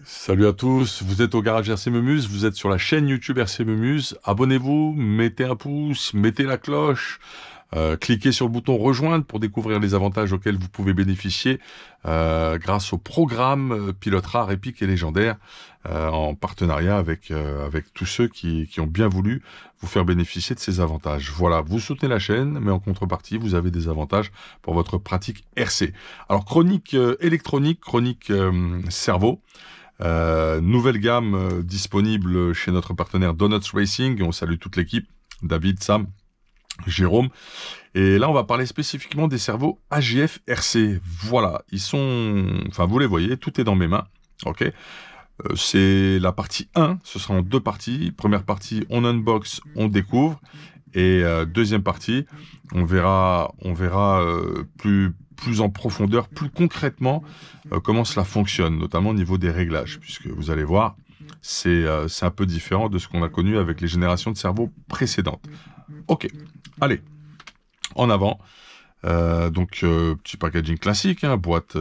Salut à tous, vous êtes au garage RC Meumuse, vous êtes sur la chaîne YouTube RC Meumuse. Abonnez-vous, mettez un pouce, mettez la cloche, cliquez sur le bouton rejoindre pour découvrir les avantages auxquels vous pouvez bénéficier grâce au programme Pilote Rare, Épique et Légendaire en partenariat avec tous ceux qui ont bien voulu vous faire bénéficier de ces avantages. Voilà, vous soutenez la chaîne, mais en contrepartie, vous avez des avantages pour votre pratique RC. Alors, chronique électronique, chronique cerveau. Nouvelle gamme disponible chez notre partenaire Donuts Racing. On salue toute l'équipe, David, Sam, Jérôme. Et là, on va parler spécifiquement des cerveaux AGF RC. Voilà, ils sont... Enfin, vous les voyez, tout est dans mes mains. Ok. C'est la partie 1, ce sera en deux parties. Première partie, on unbox, on découvre. Et deuxième partie, on verra plus en profondeur, plus concrètement, comment cela fonctionne, notamment au niveau des réglages, puisque vous allez voir, c'est un peu différent de ce qu'on a connu avec les générations de cerveaux précédentes. Ok, allez, en avant. Petit packaging classique, hein, boîte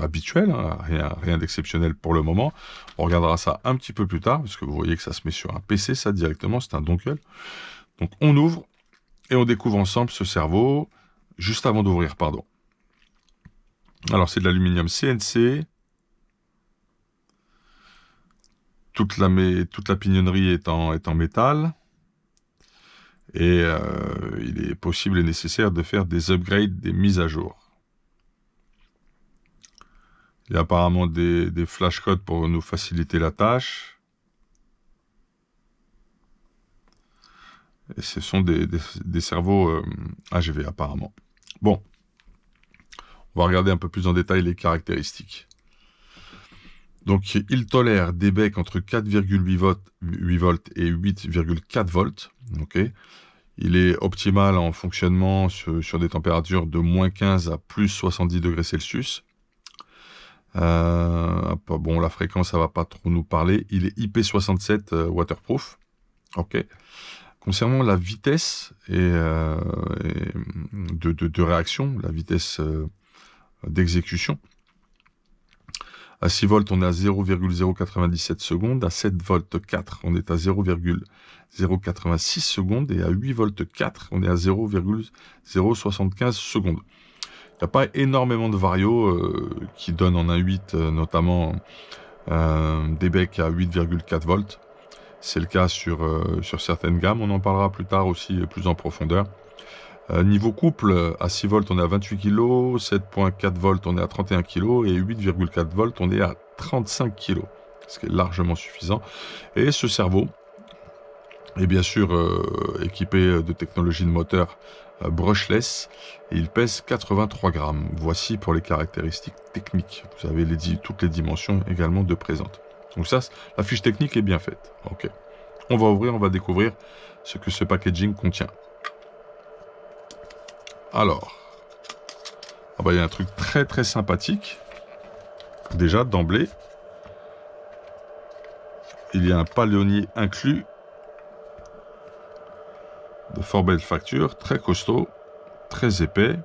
habituelle, hein, rien d'exceptionnel pour le moment. On regardera ça un petit peu plus tard, parce que vous voyez que ça se met sur un PC, ça directement, c'est un dongle. Donc on ouvre et on découvre ensemble ce cerveau, juste avant d'ouvrir, pardon. Alors c'est de l'aluminium CNC, toute la pignonnerie est en métal, et il est possible et nécessaire de faire des upgrades, des mises à jour. Il y a apparemment des flashcodes pour nous faciliter la tâche. Et ce sont des cerveaux AGV apparemment. Bon, on va regarder un peu plus en détail les caractéristiques. Donc, il tolère des becs entre 4,8 volts et 8,4 volts. Okay. Il est optimal en fonctionnement sur des températures de moins 15 à plus 70 degrés Celsius. Bon, la fréquence, ça va pas trop nous parler. Il est IP67 waterproof. Ok. Concernant la vitesse de réaction, la vitesse d'exécution, à 6 volts, on est à 0,097 secondes. À 7 volts 4, on est à 0,086 secondes. Et à 8 volts 4, on est à 0,075 secondes. Il n'y a pas énormément de varios qui donnent en 1.8, notamment des becs à 8,4 volts. C'est le cas sur certaines gammes. On en parlera plus tard aussi, plus en profondeur. Niveau couple, à 6 volts, on est à 28 kg. 7,4 volts, on est à 31 kg. Et 8,4 volts, on est à 35 kg. Ce qui est largement suffisant. Et ce cerveau est bien sûr équipé de technologie de moteur brushless, et il pèse 83 grammes. Voici pour les caractéristiques techniques. Vous avez toutes les dimensions également de présentes. Donc ça, la fiche technique est bien faite. Ok. On va ouvrir, on va découvrir ce que ce packaging contient. Alors, il y a un truc très très sympathique. Déjà, d'emblée, il y a un palonnier inclus de fort belle facture, très costaud, très épais,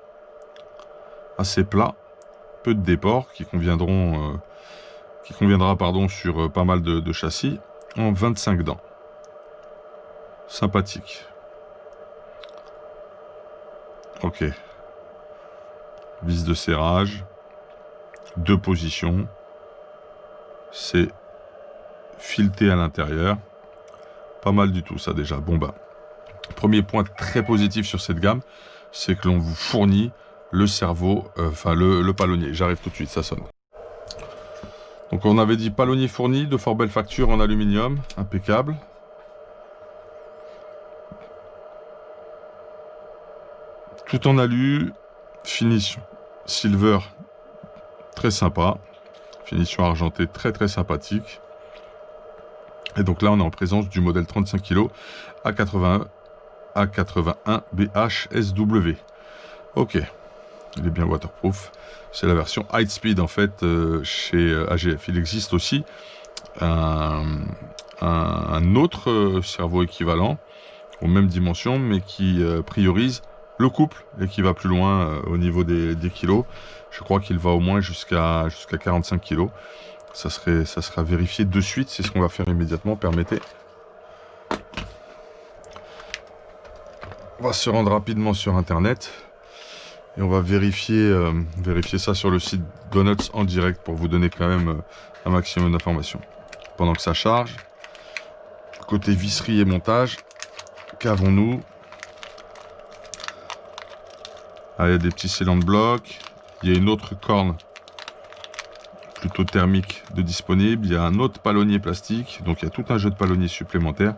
assez plat, peu de déports qui conviendra sur pas mal de châssis, en 25 dents. Sympathique. Ok. Vis de serrage, 2 positions, c'est fileté à l'intérieur. Pas mal du tout ça déjà. Bon premier point très positif sur cette gamme, c'est que l'on vous fournit le cerveau, le palonnier. J'arrive tout de suite, ça sonne. Donc on avait dit palonnier fourni, de fort belle facture en aluminium, impeccable. Tout en alu, finition silver, très sympa. Finition argentée, très très sympathique. Et donc là on est en présence du modèle 35 kg A81 BHSW. Ok, il est bien waterproof. C'est la version high speed en fait chez AGF. Il existe aussi un autre cerveau équivalent aux mêmes dimensions, mais qui priorise le couple et qui va plus loin au niveau des kilos. Je crois qu'il va au moins jusqu'à 45 kilos. ça sera vérifié de suite. C'est ce qu'on va faire immédiatement. Permettez. On va se rendre rapidement sur Internet et on va vérifier ça sur le site Donuts en direct pour vous donner quand même un maximum d'informations. Pendant que ça charge, côté visserie et montage, qu'avons-nous? Ah, il y a des petits scellants de bloc. Il y a une autre corne plutôt thermique de disponible. Il y a un autre palonnier plastique. Donc il y a tout un jeu de palonniers supplémentaires.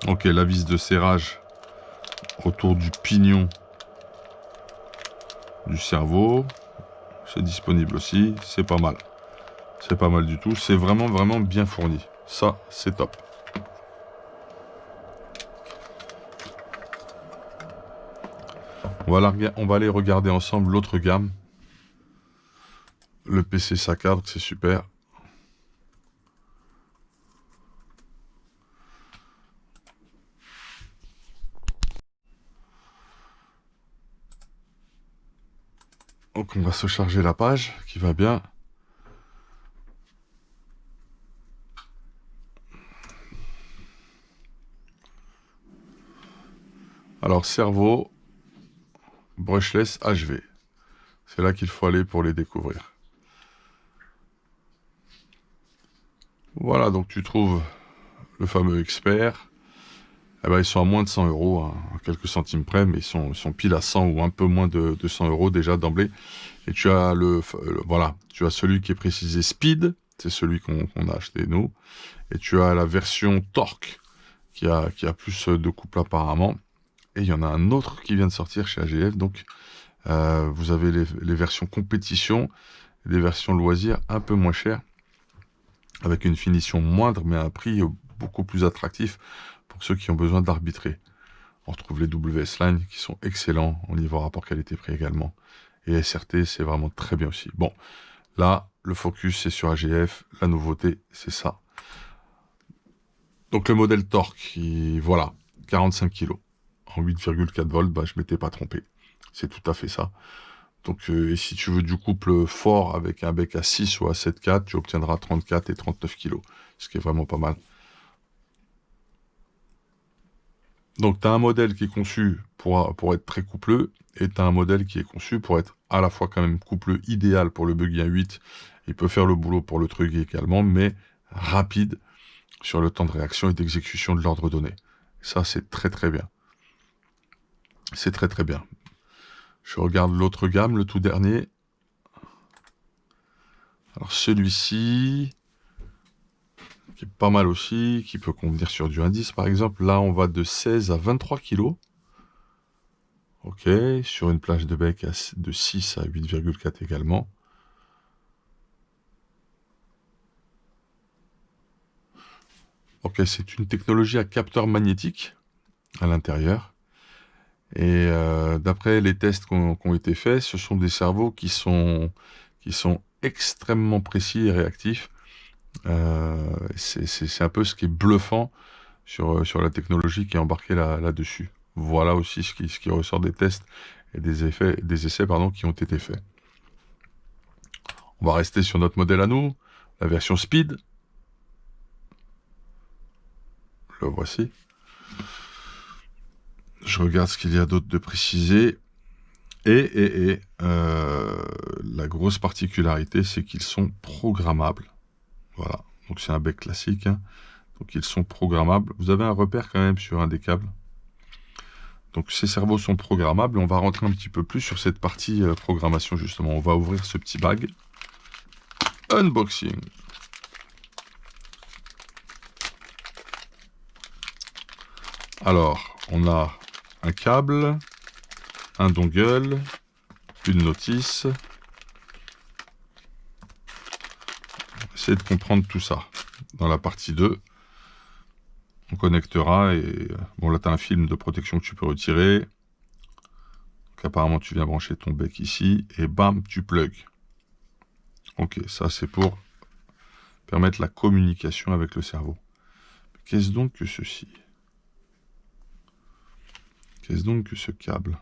Ok, la vis de serrage autour du pignon du cerveau. C'est disponible aussi. C'est pas mal. C'est pas mal du tout. C'est vraiment bien fourni. Ça, c'est top. On va aller regarder ensemble l'autre gamme. Le PC Saccadre, c'est super. Donc on va se charger la page qui va bien. Alors cerveau, brushless HV. C'est là qu'il faut aller pour les découvrir. Voilà, donc tu trouves le fameux expert. Eh ben, ils sont à moins de 100 €, hein, à quelques centimes près, mais ils sont pile à 100 ou un peu moins de 100 € déjà d'emblée. Et tu as voilà, tu as celui qui est précisé Speed, c'est celui qu'on a acheté nous. Et tu as la version Torque qui a plus de couple apparemment. Et il y en a un autre qui vient de sortir chez AGF. Donc vous avez les versions compétition, les versions loisirs un peu moins chères, avec une finition moindre, mais à un prix beaucoup plus attractif pour ceux qui ont besoin d'arbitrer. On retrouve les WS Line qui sont excellents au niveau rapport qualité-prix également. Et SRT, c'est vraiment très bien aussi. Bon, là, le focus, c'est sur AGF. La nouveauté, c'est ça. Donc le modèle Torque, voilà, 45 kg. En 8,4 volts, bah, je ne m'étais pas trompé. C'est tout à fait ça. Donc, et si tu veux du couple fort avec un bec à 6 ou à 7,4, tu obtiendras 34 et 39 kg. Ce qui est vraiment pas mal. Donc, tu as un modèle qui est conçu pour être très coupleux, et tu as un modèle qui est conçu pour être à la fois quand même coupleux idéal pour le Buggy 1.8. Il peut faire le boulot pour le truc également, mais rapide sur le temps de réaction et d'exécution de l'ordre donné. Ça, c'est très très bien. C'est très très bien. Je regarde l'autre gamme, le tout dernier. Alors celui-ci, qui est pas mal aussi, qui peut convenir sur du indice par exemple. Là, on va de 16 à 23 kg. Ok, sur une plage de bec de 6 à 8,4 également. Ok, c'est une technologie à capteur magnétique à l'intérieur. Et d'après les tests qui ont été faits, ce sont des cerveaux qui sont extrêmement précis et réactifs. C'est un peu ce qui est bluffant sur la technologie qui est embarquée là-dessus. Voilà aussi ce qui ressort des tests et des essais qui ont été faits. On va rester sur notre modèle à nous, la version Speed. Le voici. Je regarde ce qu'il y a d'autre de précisé. Et la grosse particularité, c'est qu'ils sont programmables. Voilà, donc c'est un bec classique, hein. Donc ils sont programmables. Vous avez un repère quand même sur un des câbles. Donc ces cerveaux sont programmables. On va rentrer un petit peu plus sur cette partie programmation justement. On va ouvrir ce petit bag. Unboxing. Alors, on a un câble, un dongle, une notice. On va essayer de comprendre tout ça. Dans la partie 2, on connectera et... Bon, là, tu as un film de protection que tu peux retirer. Donc, apparemment, tu viens brancher ton bec ici et bam, tu plugs. Ok, ça, c'est pour permettre la communication avec le cerveau. Qu'est-ce donc que ceci? Qu'est-ce donc que ce câble?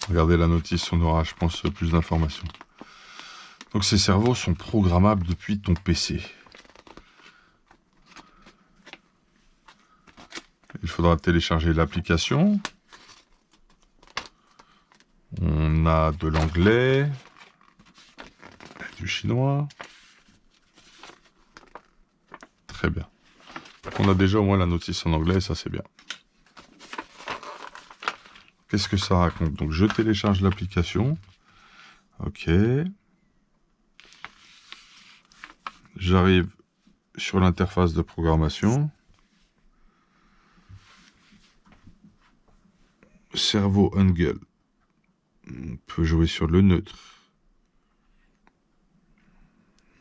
Regardez la notice, on aura, je pense, plus d'informations. Donc ces cerveaux sont programmables depuis ton PC. Il faudra télécharger l'application. On a de l'anglais, du chinois. Très bien. On a déjà au moins la notice en anglais, ça c'est bien. Qu'est-ce que ça raconte? Donc je télécharge l'application. Ok. J'arrive sur l'interface de programmation. Cerveau Angle. On peut jouer sur le neutre.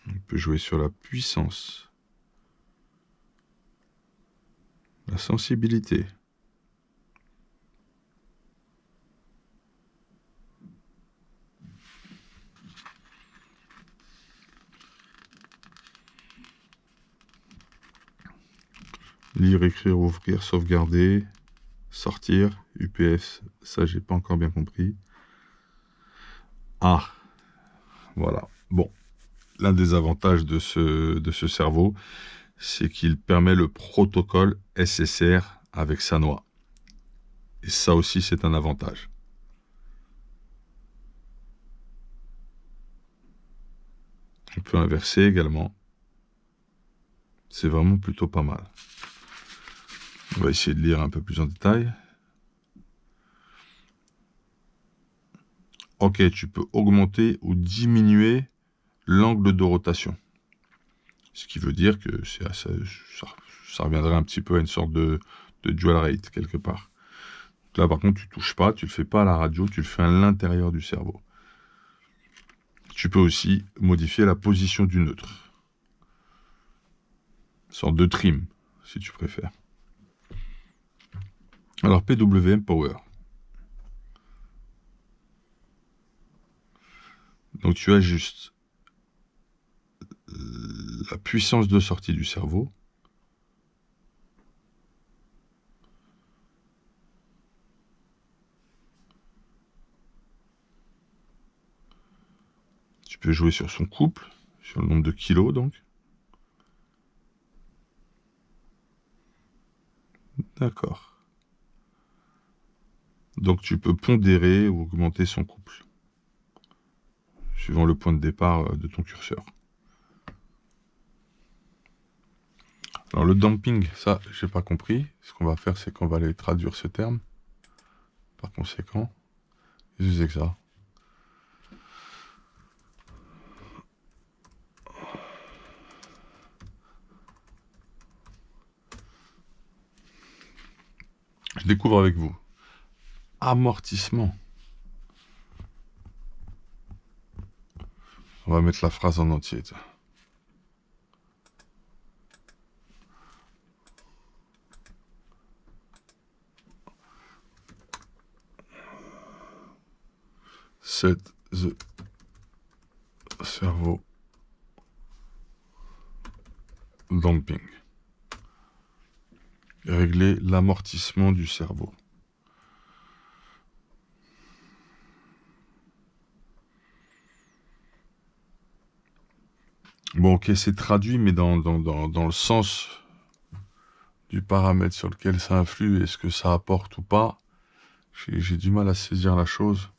On peut jouer sur la puissance. La sensibilité. Lire, écrire, ouvrir, sauvegarder, sortir, UPF, ça j'ai pas encore bien compris. Ah, voilà. Bon, l'un des avantages de ce cerveau, c'est qu'il permet le protocole SSR avec sa noix. Et ça aussi, c'est un avantage. On peut inverser également. C'est vraiment plutôt pas mal. On va essayer de lire un peu plus en détail. Ok, tu peux augmenter ou diminuer l'angle de rotation. Ce qui veut dire que ça reviendrait un petit peu à une sorte de dual rate, quelque part. Donc là, par contre, tu touches pas, tu le fais pas à la radio, tu le fais à l'intérieur du cerveau. Tu peux aussi modifier la position du neutre. Une sorte de trim, si tu préfères. Alors, PWM Power. Donc, tu ajustes la puissance de sortie du cerveau. Tu peux jouer sur son couple, sur le nombre de kilos, donc. D'accord. Donc, tu peux pondérer ou augmenter son couple, suivant le point de départ de ton curseur. Alors, le damping, ça, j'ai pas compris. Ce qu'on va faire, c'est qu'on va aller traduire ce terme. Par conséquent, qu'est-ce que c'est que ça? Je découvre avec vous. Amortissement. On va mettre la phrase en entier. Set the cerveau damping. Régler l'amortissement du cerveau. Bon, ok, c'est traduit, mais dans le sens du paramètre sur lequel ça influe et ce que ça apporte ou pas, j'ai du mal à saisir la chose.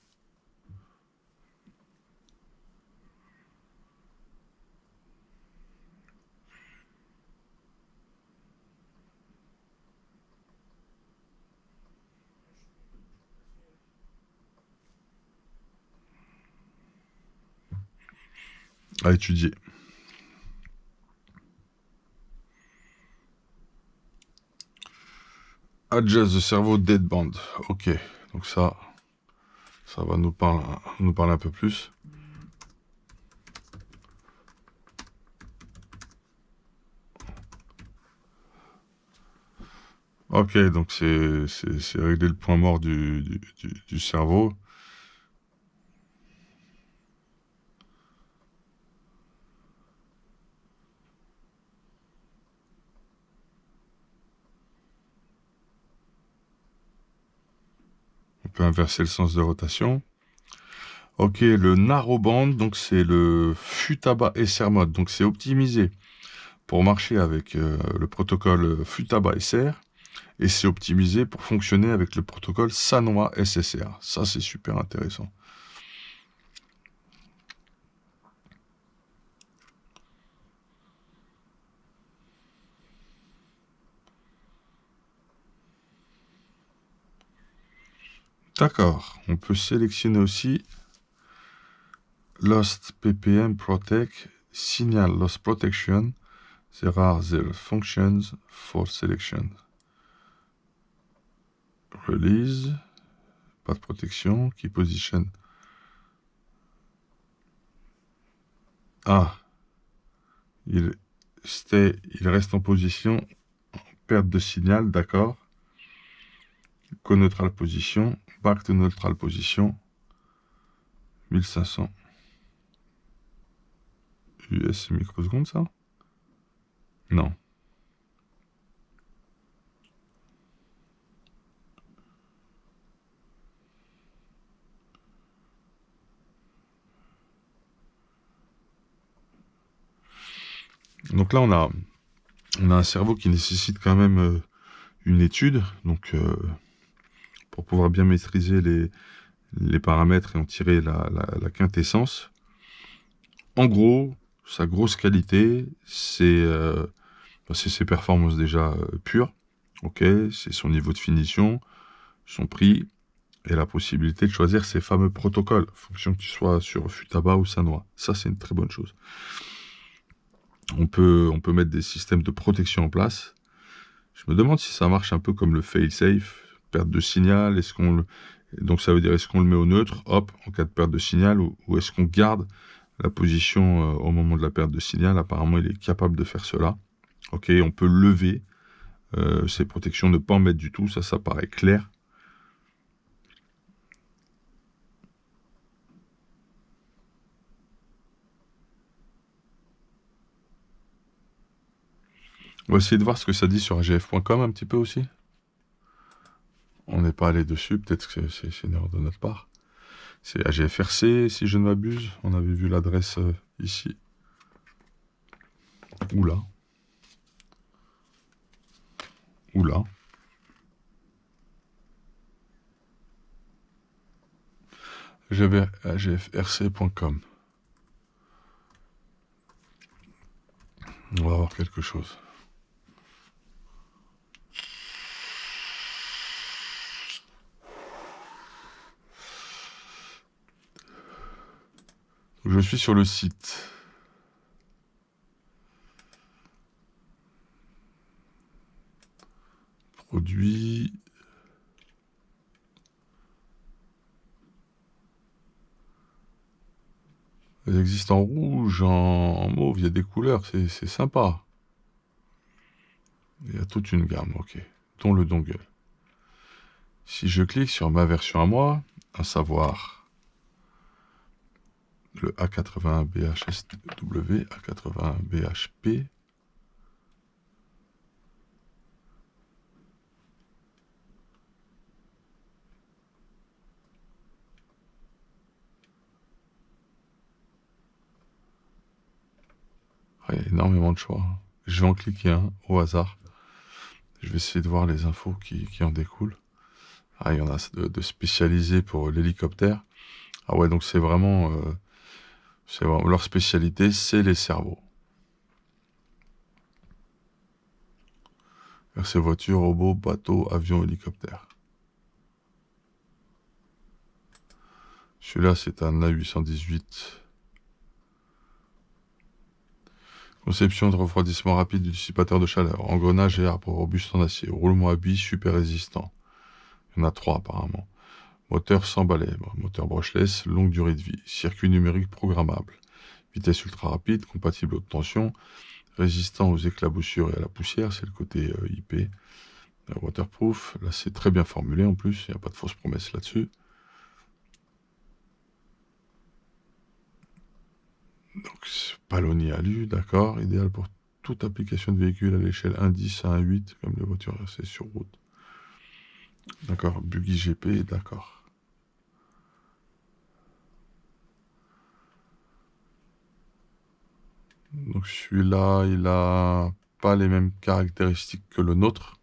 À étudier. Adjust the cerveau deadband. Ok, donc ça va nous parler un peu plus. Ok, donc c'est régler le point mort du cerveau. On peut inverser le sens de rotation. Ok, le narrowband, donc c'est le Futaba SR mode, donc c'est optimisé pour marcher avec le protocole Futaba SR, et c'est optimisé pour fonctionner avec le protocole Sanwa SSR. Ça, c'est super intéressant. D'accord, on peut sélectionner aussi Lost PPM Protect, Signal Loss Protection. There are the functions for selection. Release, pas de protection, key position. Ah, il reste en position, perte de signal, d'accord. Co-neutral position, back to neutral position, 1500 US microsecondes, ça? Non. Donc là, on a un cerveau qui nécessite quand même une étude, donc pour pouvoir bien maîtriser les paramètres et en tirer la quintessence. En gros, sa grosse qualité, c'est ses performances déjà pures, ok, c'est son niveau de finition, son prix, et la possibilité de choisir ces fameux protocoles, en fonction que tu sois sur Futaba ou Sanwa. Ça, c'est une très bonne chose. On peut mettre des systèmes de protection en place. Je me demande si ça marche un peu comme le fail-safe, perte de signal, donc ça veut dire est-ce qu'on le met au neutre, hop, en cas de perte de signal, ou est-ce qu'on garde la position au moment de la perte de signal. Apparemment, il est capable de faire cela. Ok, on peut lever ces protections, ne pas en mettre du tout, ça paraît clair. On va essayer de voir ce que ça dit sur agf.com un petit peu aussi. On n'est pas allé dessus, peut-être que c'est une erreur de notre part. C'est AGFRC, si je ne m'abuse. On avait vu l'adresse ici. Ou là. Ou là. J'avais agfrc.com. On va voir quelque chose. Je suis sur le site. Produit. Elles existent en rouge, en mauve, il y a des couleurs, c'est sympa. Il y a toute une gamme, ok. Dont le dongle. Si je clique sur ma version à moi, à savoir le A81BHSW, A81BHP, il y a énormément de choix. Je vais en cliquer un au hasard. Je vais essayer de voir les infos qui en découlent. Ah, il y en a de spécialisés pour l'hélicoptère. Ah ouais, donc c'est vraiment leur spécialité, c'est les cerveaux. Ces voitures, robots, bateaux, avions, hélicoptères. Celui-là, c'est un A818. Conception de refroidissement rapide du dissipateur de chaleur. Engrenage et arbre robuste en acier. Roulement à billes super résistant. Il y en a 3 apparemment. Moteur sans balai. Moteur brushless, longue durée de vie. Circuit numérique programmable. Vitesse ultra rapide, compatible haute tension. Résistant aux éclaboussures et à la poussière. C'est le côté IP. Waterproof. Là, c'est très bien formulé en plus. Il n'y a pas de fausses promesses là-dessus. Donc, palonnier alu, d'accord. Idéal pour toute application de véhicule à l'échelle 1.10 à 1.8, comme les voitures c'est sur route. D'accord. Buggy GP, d'accord. Donc celui-là, il a pas les mêmes caractéristiques que le nôtre.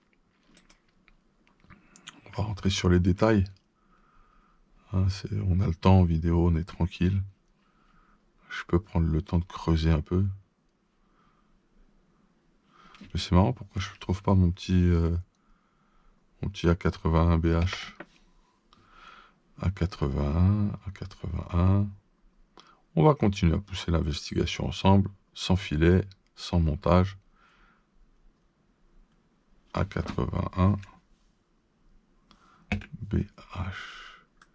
On va rentrer sur les détails. Hein, on a le temps en vidéo, on est tranquille. Je peux prendre le temps de creuser un peu. Mais c'est marrant, pourquoi je ne trouve pas mon petit A81 BH. A81, A81. On va continuer à pousser l'investigation ensemble, sans filet, sans montage. A81 BH.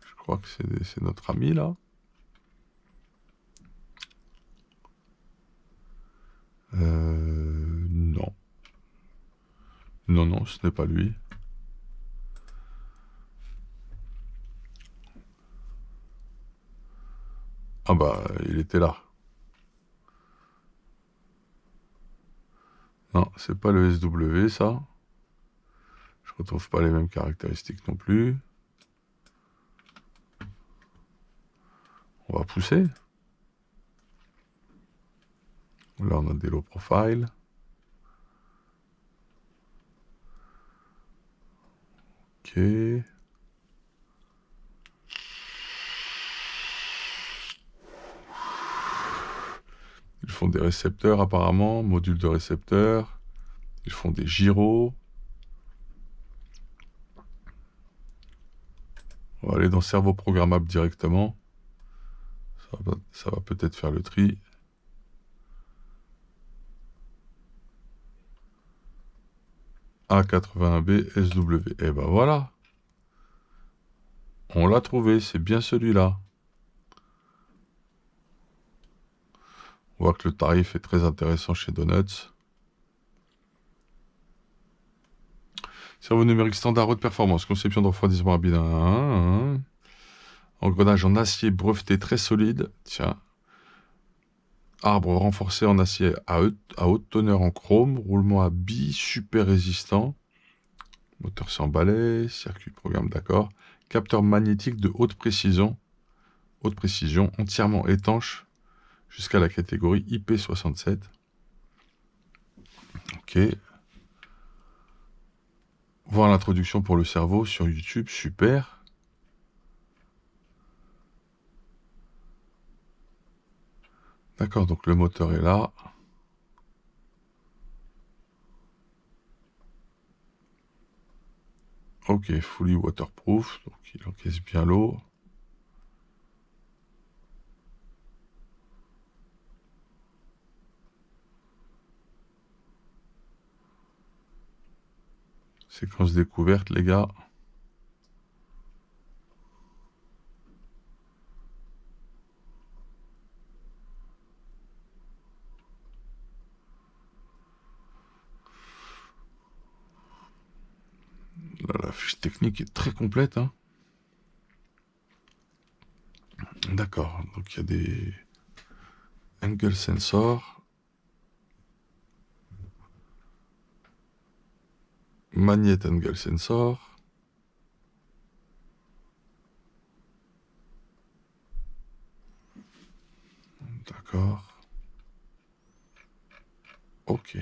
Je crois que c'est notre ami là. Non. Non, non, ce n'est pas lui. Ah bah, il était là. Non, c'est pas le SW, ça. Je retrouve pas les mêmes caractéristiques non plus. On va pousser. Là, on a des low profile. Ok. Ils font des récepteurs apparemment, modules de récepteurs. Ils font des gyros. On va aller dans cerveau programmable directement. Ça va peut-être faire le tri. A81B SW. Et ben voilà. On l'a trouvé, c'est bien celui-là. On voit que le tarif est très intéressant chez Donuts. Cerveau numérique standard haute performance, conception de refroidissement rapide. Engrenage en acier breveté très solide. Tiens. Arbre renforcé en acier à haute teneur en chrome. Roulement à billes super résistant. Moteur sans balai. Circuit programme, d'accord. Capteur magnétique de haute précision. Haute précision, entièrement étanche jusqu'à la catégorie IP67. Ok. Voir l'introduction pour le cerveau sur YouTube, super. D'accord, donc le moteur est là. Ok, fully waterproof, donc il encaisse bien l'eau. Séquence découverte, les gars. Là, la fiche technique est très complète. Hein. D'accord, donc il y a des angle sensors, magnet angle sensor. D'accord. Ok.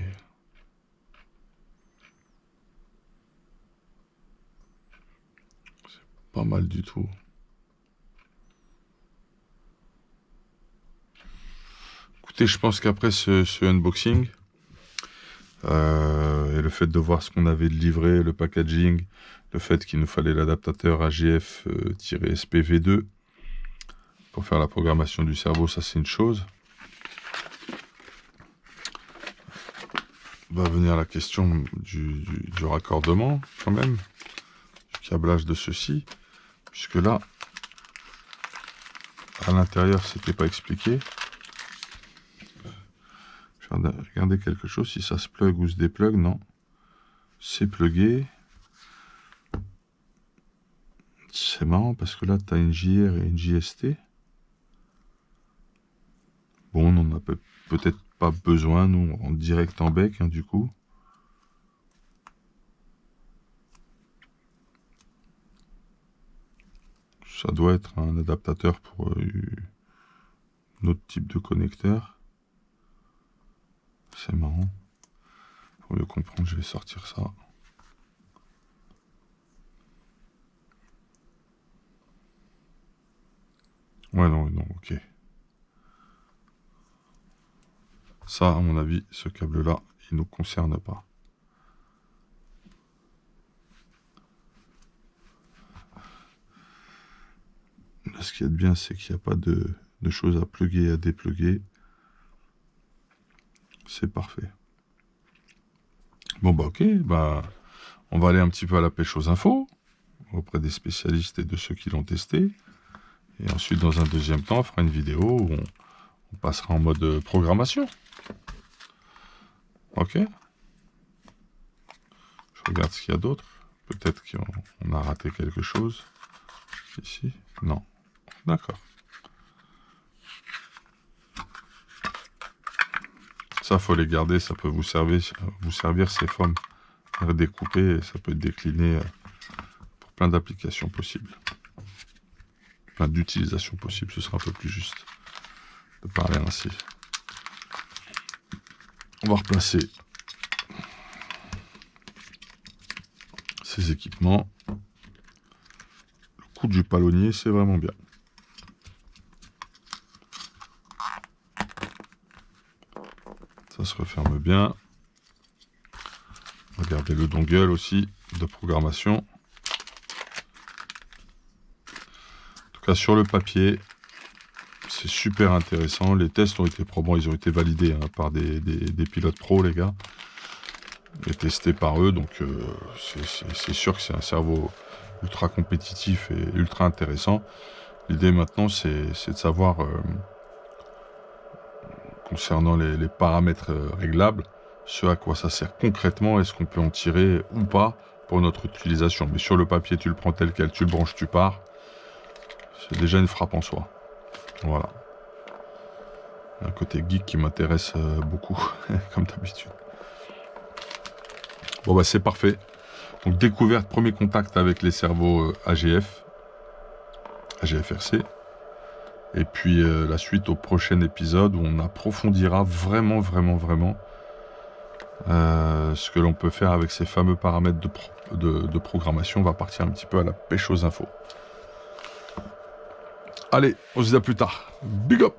C'est pas mal du tout. Écoutez, je pense qu'après ce unboxing, et le fait de voir ce qu'on avait de livré, le packaging, le fait qu'il nous fallait l'adaptateur AGF-SPV2 pour faire la programmation du cerveau, ça c'est une chose. Va venir la question du raccordement quand même, du câblage de ceci, puisque là, à l'intérieur, c'était pas expliqué. Je vais regarder quelque chose, si ça se plug ou se déplug, non. C'est plugué. C'est marrant parce que là, tu as une JR et une JST. Bon, on n'en a peut-être pas besoin, nous, on rentre direct en bec, hein, du coup. Ça doit être un adaptateur pour un autre type de connecteur. c'est marrant. Pour mieux comprendre, je vais sortir ça. Ouais, non, ok. Ça, à mon avis, ce câble-là, il ne nous concerne pas. Là, ce qu'il y a de bien, c'est qu'il n'y a pas de choses à plugger et à dépluguer. C'est parfait. Bon, bah ok, bah, on va aller un petit peu à la pêche aux infos, auprès des spécialistes et de ceux qui l'ont testé. Et ensuite, dans un deuxième temps, on fera une vidéo où on passera en mode programmation. Ok. Je regarde ce qu'il y a d'autre. Peut-être qu'on a raté quelque chose. Ici. Non. D'accord. Ça, faut les garder. Ça peut vous servir ces formes redécoupées. Et ça peut être décliné pour plein d'applications possibles. Plein d'utilisations possibles. Ce sera un peu plus juste de parler ainsi. On va replacer ces équipements. Le coup du palonnier, c'est vraiment bien. Ça se referme bien. Regardez le dongle aussi de programmation. En tout cas, sur le papier, c'est super intéressant. Les tests ont été probants, ils ont été validés par des pilotes pro, les gars, et testés par eux. Donc, c'est sûr que c'est un cerveau ultra compétitif et ultra intéressant. L'idée maintenant, c'est de savoir, concernant les paramètres réglables, ce à quoi ça sert concrètement, est-ce qu'on peut en tirer ou pas pour notre utilisation. Mais sur le papier, tu le prends tel quel, tu le branches, tu pars. C'est déjà une frappe en soi. Voilà. Un côté geek qui m'intéresse beaucoup, comme d'habitude. Bon bah c'est parfait. Donc découverte, premier contact avec les cerveaux AGFRC. Et puis la suite au prochain épisode où on approfondira vraiment ce que l'on peut faire avec ces fameux paramètres de programmation. On va partir un petit peu à la pêche aux infos. Allez, on se dit à plus tard. Big up!